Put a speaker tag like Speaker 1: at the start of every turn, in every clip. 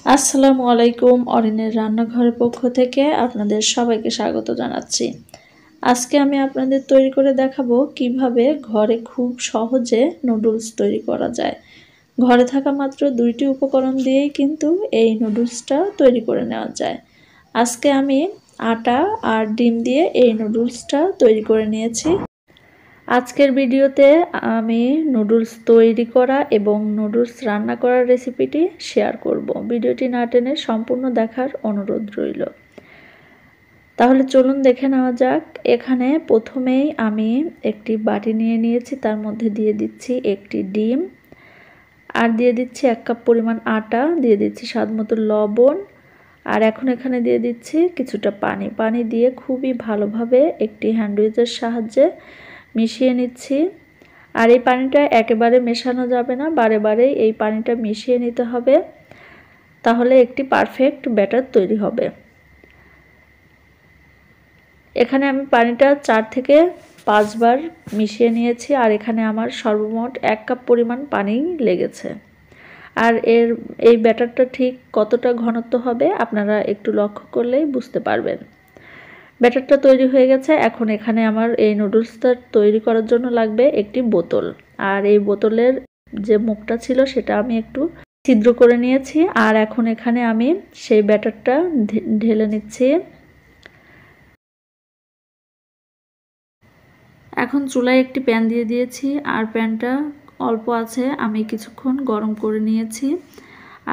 Speaker 1: আসসালামু আলাইকুম। অরিনের রান্নাঘরের পক্ষ থেকে আপনাদের সবাইকে স্বাগত জানাচ্ছি। আজকে আমি আপনাদের তৈরি করে দেখাবো কিভাবে ঘরে খুব সহজে নুডলস তৈরি করা যায়। ঘরে থাকা মাত্র 2টি উপকরণ দিয়েই কিন্তু এই নুডলসটা তৈরি করে নেওয়া যায়। আজকে আমি আটা আর ডিম দিয়ে এই নুডলসটা তৈরি করে নিয়েছি। আজকের ভিডিওতে আমি নুডলস তৈরি করা এবং নুডলস রান্না করার রেসিপিটি শেয়ার করব। ভিডিওটি না টেনে সম্পূর্ণ দেখার অনুরোধ রইল। তাহলে চলুন দেখে নেওয়া যাক। এখানে প্রথমেই আমি একটি বাটি নিয়ে নিয়েছি, তার মধ্যে দিয়ে দিচ্ছি একটি ডিম, আর দিয়ে দিচ্ছি 1 কাপ পরিমাণ আটা, দিয়ে দিচ্ছি স্বাদমতো লবণ, আর এখন এখানে দিয়ে দিচ্ছি কিছুটা পানি দিয়ে খুবই ভালোভাবে একটি হ্যান্ড উইচের সাহায্যে মিশিয়ে নিচ্ছি। আর এই পানিটা একেবারে মেশানো যাবে না, বারে বারে এই পানিটা মিশিয়ে নিতে হবে, তাহলে একটি পারফেক্ট ব্যাটার তৈরি হবে। এখানে আমি পানিটা 4 থেকে 5 বার মিশিয়ে নিয়েছি, আর এখানে আমার সর্বমোট 1 কাপ পরিমাণ পানি লেগেছে। আর এই ব্যাটারটা ঠিক কতটা ঘনত্ব হবে আপনারা একটু লক্ষ্য করলেই বুঝতে পারবেন। ব্যাটারটা তৈরি হয়ে গেছে। এখন এখানে আমার এই নুডলসটা তৈরি করার জন্য লাগবে একটি বোতল, আর এই বোতলের যে মুখটা ছিল সেটা আমি একটু ছিদ্র করে নিয়েছি। আর এখন এখানে আমি সেই ব্যাটারটা ঢেলে নিচ্ছি। এখন চুলায় একটি প্যান দিয়ে দিয়েছি, আর প্যানটা অল্প আছে, আমি কিছুক্ষণ গরম করে নিয়েছি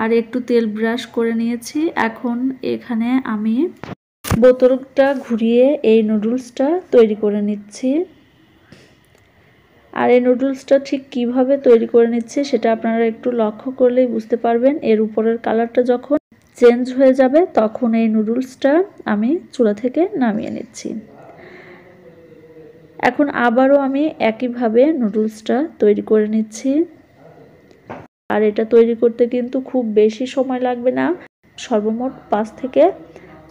Speaker 1: আর একটু তেল ব্রাশ করে নিয়েছি। এখন এখানে আমি বোতলটা ঘুরিয়ে এই নুডলসটা তৈরি করে নিচ্ছি। আর এই নুডলসটা ঠিক কিভাবে তৈরি করে নিচ্ছি সেটা আপনারা একটু লক্ষ্য করলেই বুঝতে পারবেন। এর উপরের কালারটা যখন চেঞ্জ হয়ে যাবে তখন এই নুডলসটা আমি চুলা থেকে নামিয়ে নিচ্ছি। এখন আবারও আমি একইভাবে নুডলসটা তৈরি করে নিচ্ছি। আর এটা তৈরি করতে কিন্তু খুব বেশি সময় লাগবে না, সর্বমোট 5 থেকে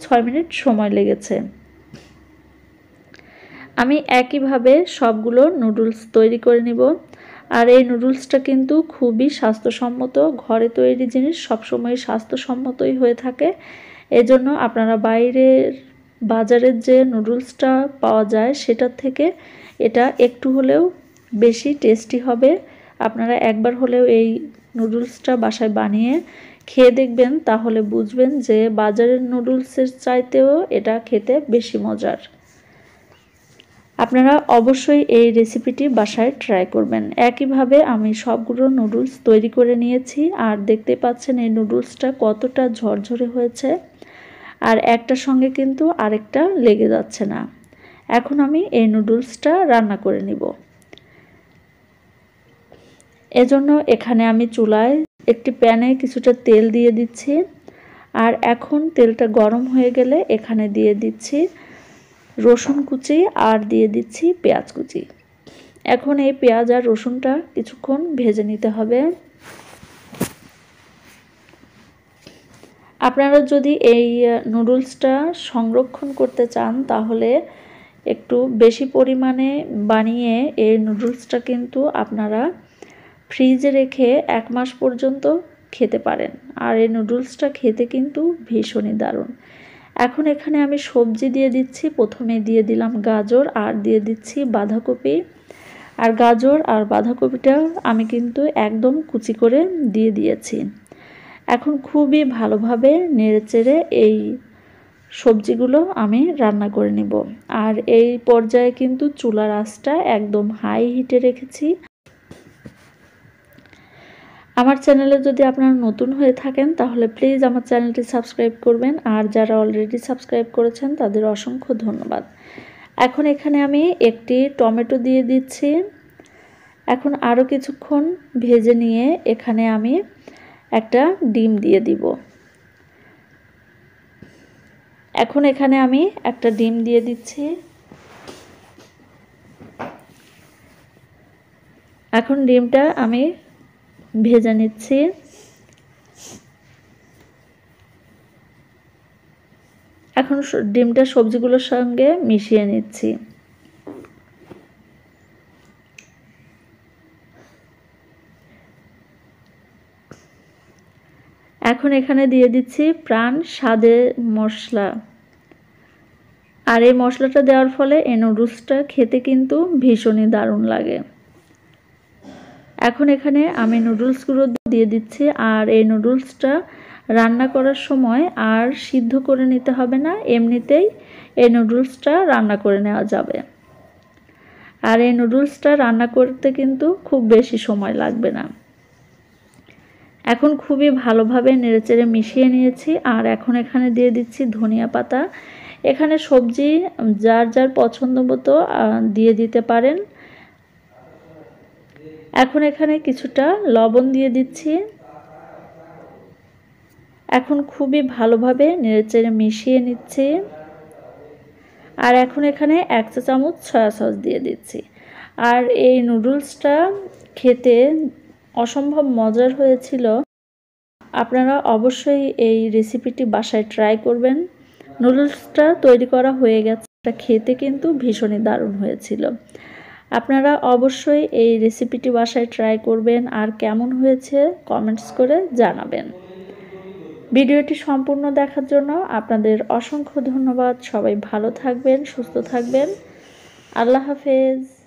Speaker 1: 6 মিনিট সময় লেগেছে। আমি একইভাবে সবগুলো নুডলস তৈরি করে নিব। আর এই নুডলসটা কিন্তু খুবই স্বাস্থ্যসম্মত। ঘরে তৈরি জিনিস সবসময় স্বাস্থ্যসম্মতই হয়ে থাকে। এজন্য আপনারা বাজারের যে নুডলসটা পাওয়া যায় সেটার থেকে এটা একটু হলেও বেশি টেস্টি হবে। আপনারা একবার হলেও এই নুডলসটা বাসায় বানিয়ে খেয়ে দেখবেন, তাহলে বুঝবেন যে বাজারের নুডলসের চাইতেও এটা খেতে বেশি মজার। আপনারা অবশ্যই এই রেসিপিটি বাসায় ট্রাই করবেন। একইভাবে আমি সবগুলো নুডলস তৈরি করে নিয়েছি, আর দেখতে পাচ্ছেন এই নুডলসটা কতটা ঝরঝরে হয়েছে, আর একটার সঙ্গে কিন্তু আরেকটা লেগে যাচ্ছে না। এখন আমি এই নুডলসটা রান্না করে নিব। এজন্য এখানে আমি চুলায় একটি প্যানে কিছুটা তেল দিয়ে দিচ্ছি, আর এখন তেলটা গরম হয়ে গেলে এখানে দিয়ে দিচ্ছি রসুন কুচি আর দিয়ে দিচ্ছি পেঁয়াজ কুচি। এখন এই পেঁয়াজ আর রসুনটা কিছুক্ষণ ভেজে নিতে হবে। আপনারা যদি এই নুডলসটা সংরক্ষণ করতে চান তাহলে একটু বেশি পরিমাণে বানিয়ে এই নুডলসটা কিন্তু আপনারা ফ্রিজে রেখে 1 মাস পর্যন্ত খেতে পারেন। আর এই নুডলসটা খেতে কিন্তু ভীষণই দারুণ। এখন এখানে আমি সবজি দিয়ে দিচ্ছি। প্রথমে দিয়ে দিলাম গাজর, আর দিয়ে দিচ্ছি বাঁধাকপি। আর গাজর আর বাঁধাকপিটা আমি কিন্তু একদম কুচি করে দিয়ে দিয়েছি। এখন খুবই ভালোভাবে নেড়েচেড়ে এই সবজিগুলো আমি রান্না করে নিব। আর এই পর্যায়ে কিন্তু চুলার আঁচটা একদম হাই হিটে রেখেছি। আমার চ্যানেলে যদি আপনারা নতুন হয়ে থাকেন তাহলে প্লিজ আমার চ্যানেলটি সাবস্ক্রাইব করবেন, আর যারা অলরেডি সাবস্ক্রাইব করেছেন তাদের অসংখ্য ধন্যবাদ। এখন এখানে আমি একটি টমেটো দিয়ে দিচ্ছি। এখন আরও কিছুক্ষণ ভেজে নিয়ে এখানে আমি একটা ডিম দিয়ে দিব। এখন এখানে আমি একটা ডিম দিয়ে দিচ্ছি। এখন ডিমটা আমি ভেজে নিচ্ছি। এখন ডিমটা সবজিগুলোর সঙ্গে মিশিয়ে নিচ্ছি। এখন এখানে দিয়ে দিচ্ছি প্রাণ স্বাদের মশলা। আর এই মশলাটা দেওয়ার ফলে এই নুডলসটা খেতে কিন্তু ভীষণই দারুণ লাগে। এখন এখানে আমি নুডলসগুলো দিয়ে দিচ্ছি। আর এই নুডলসটা রান্না করার সময় আর সিদ্ধ করে নিতে হবে না, এমনিতেই এই নুডলসটা রান্না করে নেওয়া যাবে। আর এই নুডলসটা রান্না করতে কিন্তু খুব বেশি সময় লাগবে না। এখন খুবই ভালোভাবে নেড়েচেড়ে মিশিয়ে নিয়েছি। আর এখন এখানে দিয়ে দিচ্ছি ধনিয়া পাতা। এখানে সবজি যার যার পছন্দ মতো দিয়ে দিতে পারেন। এখন এখানে কিছুটা লবণ দিয়ে দিচ্ছি। এখন খুবই ভালোভাবে নেড়েচেড়ে মিশিয়ে নিচ্ছি। আর এখন এখানে 1 চা চামচ সয়া সস দিয়ে দিচ্ছি। আর এই নুডলসটা খেতে অসম্ভব মজার হয়েছিল। আপনারা অবশ্যই এই রেসিপিটি বাসায় ট্রাই করবেন। নুডলসটা তৈরি করা হয়ে গেছে, এটা খেতে কিন্তু ভীষণই দারুণ হয়েছিল। আপনারা অবশ্যই এই রেসিপিটি বাসায় ট্রাই করবেন আর কেমন হয়েছে কমেন্টস করে জানাবেন। ভিডিওটি সম্পূর্ণ দেখার জন্য আপনাদের অসংখ্য ধন্যবাদ। সবাই ভালো থাকবেন, সুস্থ থাকবেন। আল্লাহ হাফেজ।